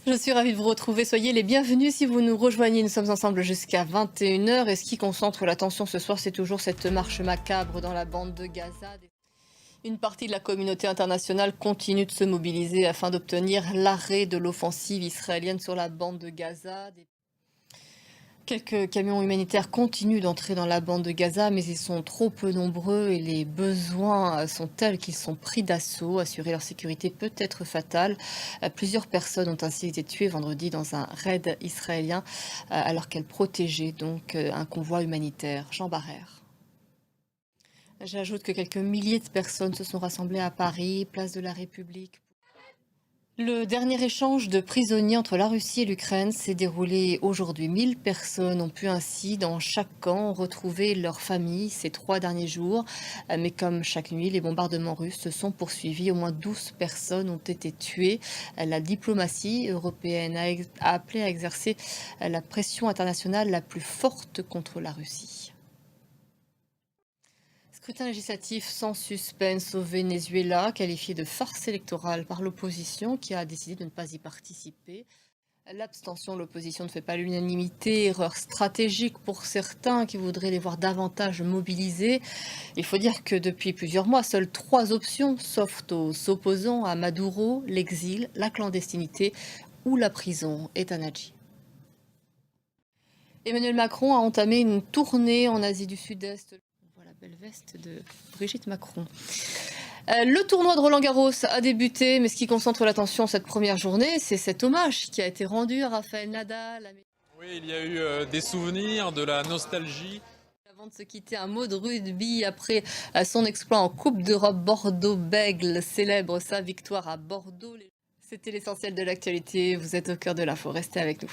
Je suis ravie de vous retrouver. Soyez les bienvenus si vous nous rejoignez. Nous sommes ensemble jusqu'à 21 h. Et ce qui concentre l'attention ce soir, c'est toujours cette marche macabre dans la bande de Gaza. Une partie de la communauté internationale continue de se mobiliser afin d'obtenir l'arrêt de l'offensive israélienne sur la bande de Gaza. Quelques camions humanitaires continuent d'entrer dans la bande de Gaza, mais ils sont trop peu nombreux et les besoins sont tels qu'ils sont pris d'assaut. Assurer leur sécurité peut être fatal. Plusieurs personnes ont ainsi été tuées vendredi dans un raid israélien alors qu'elles protégeaient donc un convoi humanitaire. Jean Barrère. J'ajoute que quelques milliers de personnes se sont rassemblées à Paris, place de la République. Le dernier échange de prisonniers entre la Russie et l'Ukraine s'est déroulé aujourd'hui. 1000 personnes ont pu ainsi, dans chaque camp, retrouver leur famille ces 3 derniers jours. Mais comme chaque nuit, les bombardements russes se sont poursuivis. Au moins 12 personnes ont été tuées. La diplomatie européenne a appelé à exercer la pression internationale la plus forte contre la Russie. Scrutin législatif sans suspense au Venezuela, qualifié de farce électorale par l'opposition qui a décidé de ne pas y participer. L'abstention de l'opposition ne fait pas l'unanimité, erreur stratégique pour certains qui voudraient les voir davantage mobilisés. Il faut dire que depuis plusieurs mois, seules 3 options s'offrent aux opposants à Maduro, l'exil, la clandestinité ou la prison. Etanadji. Emmanuel Macron a entamé une tournée en Asie du Sud-Est. Belle veste de Brigitte Macron. Le tournoi de Roland-Garros a débuté, mais ce qui concentre l'attention cette première journée, c'est cet hommage qui a été rendu à Rafael Nadal. Oui, il y a eu des souvenirs, de la nostalgie. Avant de se quitter, un mot de rugby après son exploit en Coupe d'Europe. Bordeaux-Bègles célèbre sa victoire à Bordeaux. C'était l'essentiel de l'actualité. Vous êtes au cœur de l'info. Restez avec nous.